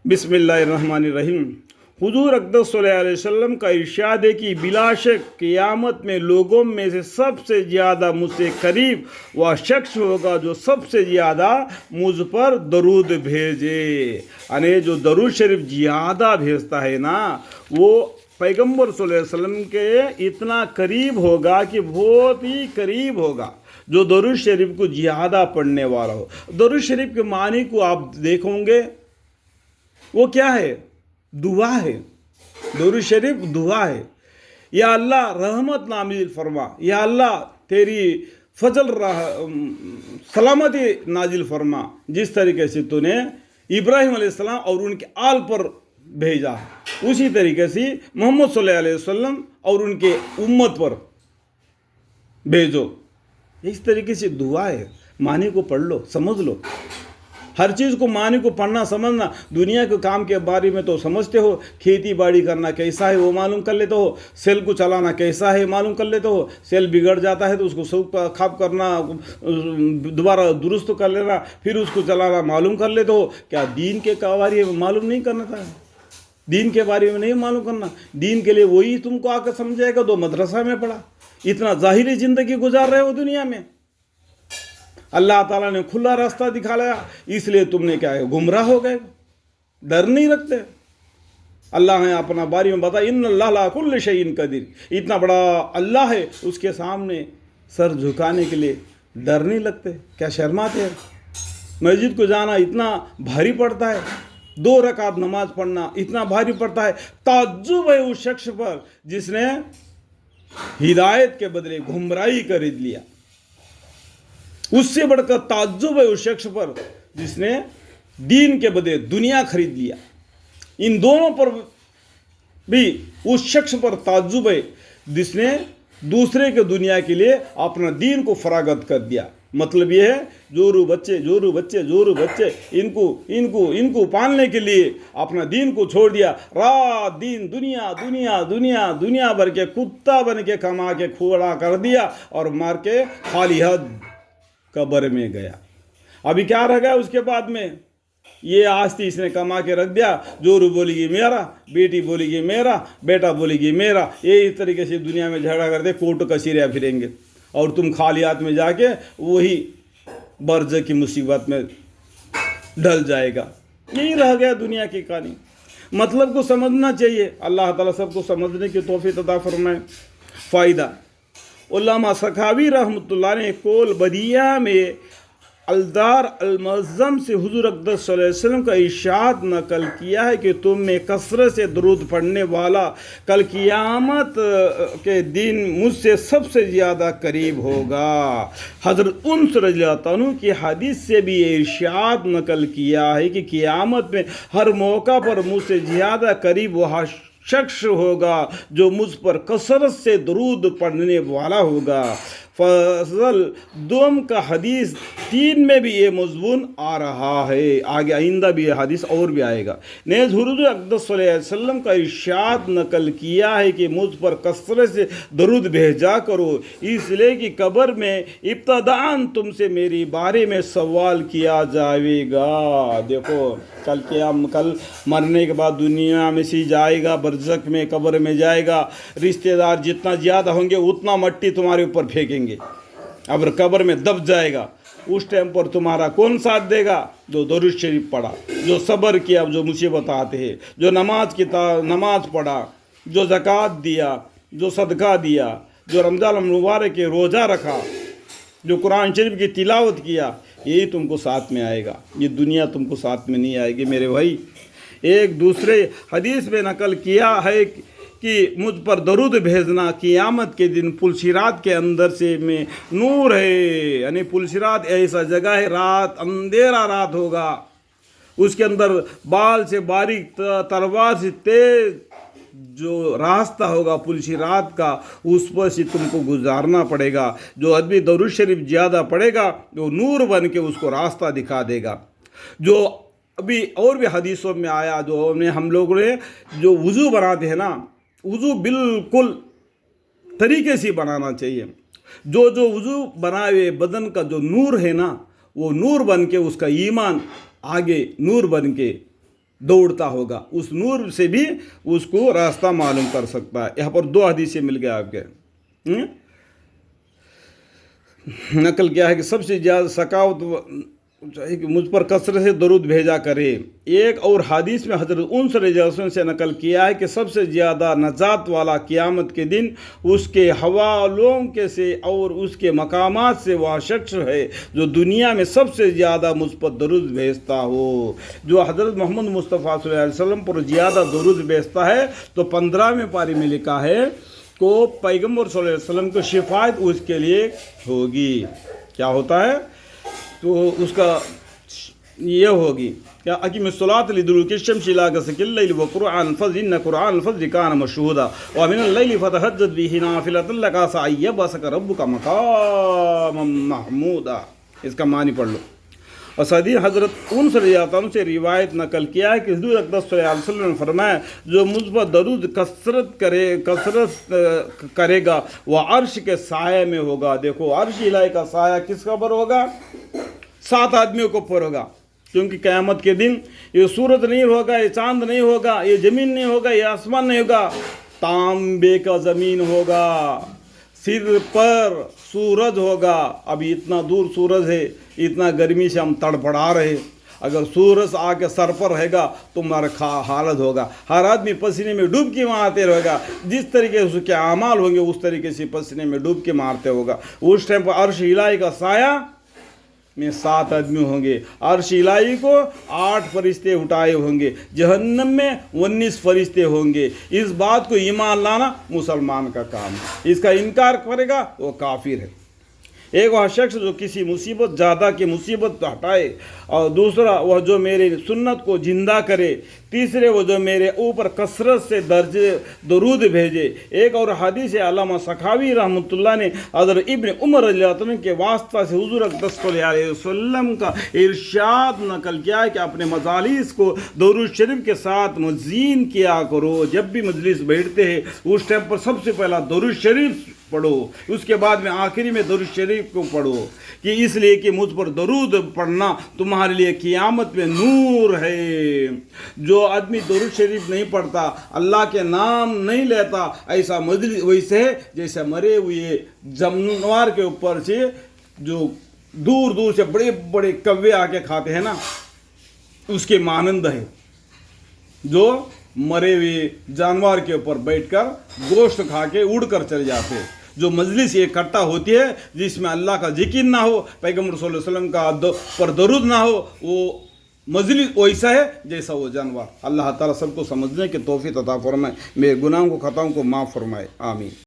बिस्मिल्लाहिर्रहमानिर्रहीम। हुजूर अक़दस सल्लल्लाहु अलैहि वसल्लम का इरशाद है कि बिलाशक क़यामत में लोगों में से सबसे ज़्यादा मुझसे करीब वह शख्स होगा जो सबसे ज़्यादा मुझ पर दरूद भेजे। यानी जो दरूद शरीफ ज़्यादा भेजता है ना, वो पैगम्बर सल्लल्लाहु अलैहि वसल्लम के इतना करीब होगा कि बहुत ही करीब होगा, जो दरूद शरीफ को ज़्यादा पढ़ने वाला हो। दरूद शरीफ के मानी को आप देखोगे, वो क्या है? दुआ है। दरूद शरीफ दुआ है। या अल्लाह रहमत नाजिल फरमा, या अल्लाह तेरी फजल सलामती नाजिल फरमा, जिस तरीके से तूने इब्राहिम अलैहिस्सलाम और उनके आल पर भेजा, उसी तरीके से मोहम्मद सल्लल्लाहु अलैहि वसल्लम और उनके उम्मत पर भेजो। इस तरीके से दुआ है। मानी को पढ़ लो, समझ लो। हर चीज़ को मानी को पढ़ना समझना। दुनिया के काम के बारे में तो समझते हो, खेती बाड़ी करना कैसा है वो मालूम कर लेते हो, सेल को चलाना कैसा है मालूम कर लेते हो, सेल बिगड़ जाता है तो उसको सब खाप करना, दोबारा दुरुस्त कर लेना, फिर उसको चलाना मालूम कर लेते हो। क्या दीन के बारे में मालूम नहीं करना था? दीन के बारे में नहीं मालूम करना। दीन के लिए वही तुमको आकर समझाएगा दो मदरसा में पढ़ा। इतना ज़ाहिरी ज़िंदगी गुजार रहे हो दुनिया में। अल्लाह ताला ने खुला रास्ता दिखाया, इसलिए तुमने क्या है, गुमराह हो गए, डर नहीं रखते। अल्लाह ने अपना बारी में बताया, इन्नल्लाह अला कुल्लि शैइन कदीर। इतना बड़ा अल्लाह है, उसके सामने सर झुकाने के लिए डर नहीं लगते, क्या शर्माते हैं? मस्जिद को जाना इतना भारी पड़ता है, 2 रकात नमाज पढ़ना इतना भारी पड़ता है। ताज्जुब है उस शख्स पर जिसने हिदायत के बदले गुमराही खरीद लिया। उससे बढ़कर ताज्जुब है उस शख्स पर जिसने दीन के बदले दुनिया खरीद लिया। इन दोनों पर भी उस शख्स पर ताज्जुब है जिसने दूसरे के दुनिया के लिए अपना दीन को फरागत कर दिया। मतलब ये है, जोरू बच्चे इनको पालने के लिए अपना दीन को छोड़ दिया। रात दिन दुनिया भर के कुत्ता बन के कमा के खोड़ा कर दिया और मार के खाली हद कब्र में गया। अभी क्या रह गया उसके बाद में? ये आस्ती इसने कमा के रख दिया। जोरू बोलेगी मेरा, बेटी बोलेगी मेरा, बेटा बोलेगी मेरा। ये इस तरीके से दुनिया में झगड़ा करते कोर्ट कसीरिया फिरेंगे और तुम खाली हाथ में जाके वही बर्ज की मुसीबत में ढल जाएगा। यही रह गया दुनिया की कहानी। मतलब को समझना चाहिए। अल्लाह ताला सबको समझने की तौफीक अता फरमाए। फ़ायदा उल्लामा सखावी रहमतुल्लाह ने कोल बदिया में अलदार अलमज़म से हुजूर अक़दस सल्लल्लाहु अलैहि वसल्लम का इरशाद नकल किया है कि तुम में कसरत से दरूद पढ़ने वाला कल क़यामत के दिन मुझसे सबसे ज़्यादा करीब होगा। हज़रत उन्स रज़ियल्लाहु अन्हु की हदीस से भी ये इरशाद नकल किया है कि क़यामत में हर मौका पर मुझसे ज़्यादा करीब वह शख्स होगा जो मुझ पर कसरत से दरूद पढ़ने वाला होगा। फजल दोम का हदीस 3 में भी ये मज़मून आ रहा है। आगे आइंदा भी ये हदीस और भी आएगा। नेज़ हुजूर अक़दस सल्लल्लाहु अलैहि वसल्लम का इरशाद नकल किया है कि मुझ पर कसरत से दरूद भेजा करो, इसलिए कि कब्र में इब्तदाअन तुमसे मेरी बारे में सवाल किया जाएगा। देखो कल मरने के बाद दुनिया में से जाएगा, बरज़ख में कब्र में जाएगा। रिश्तेदार जितना ज़्यादा होंगे उतना मट्टी तुम्हारे ऊपर फेंकेंगे। अब कब्र में दब जाएगा। उस टाइम पर तुम्हारा कौन साथ देगा? जो दरूद शरीफ पढ़ा, जो सब्र किया, जो मुसीबत आते हैं, जो नमाज पढ़ा, जो ज़कात दिया, जो सदका दिया, जो रमज़ान मुबारक के रोज़ा रखा, जो कुरान शरीफ की तिलावत किया, यही तुमको साथ में आएगा। ये दुनिया तुमको साथ में नहीं आएगी मेरे भाई। एक दूसरे हदीस में नकल किया है कि मुझ पर दरूद भेजना क़यामत के दिन पुलसिरात के अंदर से में नूर है। यानी पुलसिरात ऐसा जगह है, रात अंधेरा रात होगा, उसके अंदर बाल से बारीक तलवार से तेज जो रास्ता होगा पुलसिरात का, उस पर से तुमको गुजारना पड़ेगा। जो आदमी दरूद शरीफ ज़्यादा पढ़ेगा वो नूर बन के उसको रास्ता दिखा देगा। जो अभी और भी हदीसों में आया, जो हम लोगों ने जो वज़ू बनाते हैं ना, वज़ू बिल्कुल तरीके से बनाना चाहिए। जो वज़ू बनाए हुए बदन का जो नूर है ना, वो नूर बन के उसका ईमान आगे नूर बन के दौड़ता होगा, उस नूर से भी उसको रास्ता मालूम कर सकता है। यहाँ पर 2 हदीसें मिल गए आपके। नकल क्या है कि सबसे ज़्यादा सकावत चाहिए कि मुझ पर कसरत से दरूद भेजा करे। एक और हदीस में हज़रत उन्स रज़ियल्लाहु अन्हा से नकल किया है कि सबसे ज़्यादा नजात वाला क़यामत के दिन उसके हवालों के से और उसके मकामात से वह शख्स है जो दुनिया में सबसे ज़्यादा मुझ पर दरूद भेजता हो। जो हज़रत मोहम्मद मुस्तफ़ा सल्लल्लाहु अलैहि वसल्लम पर ज़्यादा दरूद भेजता है तो 15वें पारी में लिखा है को पैगम्बर सल्लल्लाहु अलैहि वसल्लम की शिफायत उसके लिए होगी। क्या होता है तो उसका ये होगी क्या अकीमुस्सलात लिदुलूकी शम्सी इला गसकिल लैल व क़ुरआन फ़ज़्र इन्न क़ुरआन फ़ज़्र कान मशहूदा व मिनल लैलि फ़तहज्जद बिही नाफ़िलतन लक असा अन यबअसक रब्बुका मक़ामम महमूदा। इसका मानी पढ़ लो। और सदी हज़रत उन से रिवायत नकल किया है कि हुज़ूर अक़दस सल्लल्लाहु अलैहि वसल्लम ने फरमाया जो मुझ पर दरूद कसरत करेगा वह अर्श के साये में होगा। देखो अर्श इलाही का साया किस पर होगा? 7 आदमियों के ऊपर होगा, क्योंकि क़यामत के दिन ये सूरज नहीं होगा, ये चांद नहीं होगा, ये ज़मीन नहीं होगा, ये आसमान नहीं होगा, तांबे का ज़मीन होगा, सिर पर सूरज होगा। अभी इतना दूर सूरज है, इतना गर्मी से हम तड़फड़ा रहे, अगर सूरज आके सर पर रहेगा तो हमारा हालत होगा। हर आदमी पसीने में डूब के मारते रहेगा, जिस तरीके से उसके अमाल होंगे उस तरीके से पसीने में डूब के मारते होगा। उस टाइम पर अर्श इलाही का साया में 7 आदमी होंगे। अर्श इलाही को 8 फरिश्ते उठाए होंगे, जहन्नम में 19 फरिश्ते होंगे। इस बात को ईमान लाना मुसलमान का काम है, इसका इनकार करेगा वो काफिर है। एक वह शख्स जो किसी मुसीबत ज़्यादा की मुसीबत हटाए, और दूसरा वह जो मेरे सुन्नत को जिंदा करे, तीसरे वो जो मेरे ऊपर कसरत से दर्जे दरूद भेजे। एक और हदीस है अल्लामा सखावी रहमतुल्लाह ने हज़रत इब्न उमर रज़ियल्लाहु अन्हु के वास्ता से हुज़ूर अक़दस सल्लल्लाहु अलैहि वसल्लम का इरशाद नकल किया है कि अपने मजालिस को दरूद शरीफ के साथ मज़ीन किया करो। जब भी मजलिस बैठते हैं उस टाइम पर सबसे पहला दरूद शरीफ पढ़ो, उसके बाद में आखिरी में दरूद शरीफ को पढ़ो, कि इसलिए कि मुझ पर दरूद पढ़ना तुम्हारे लिए क़यामत में नूर है। जो आदमी दरूद शरीफ नहीं पढ़ता, अल्लाह के नाम नहीं लेता, ऐसा मजलिस वैसे है जैसे मरे हुए जानवर के ऊपर से जो दूर दूर से बड़े बड़े कव्वे आके खाते हैं ना, उसके मानंद है। जो मरे हुए जानवर के ऊपर बैठकर गोश्त खा के उड़कर चले जाते हैं। जो मजलिस इकट्ठा होती है जिसमें अल्लाह का जिक्र ना हो, पैगम्बर सल्लल्लाहु अलैहि वसल्लम का पर दरूद ना हो, वो मजलिस वैसा है जैसा वो जानवर। अल्लाह ताला सबको समझने की तौफीक अता फरमाए, मेरे गुनाहों को खताओं को माफ़ फरमाए, आमीन।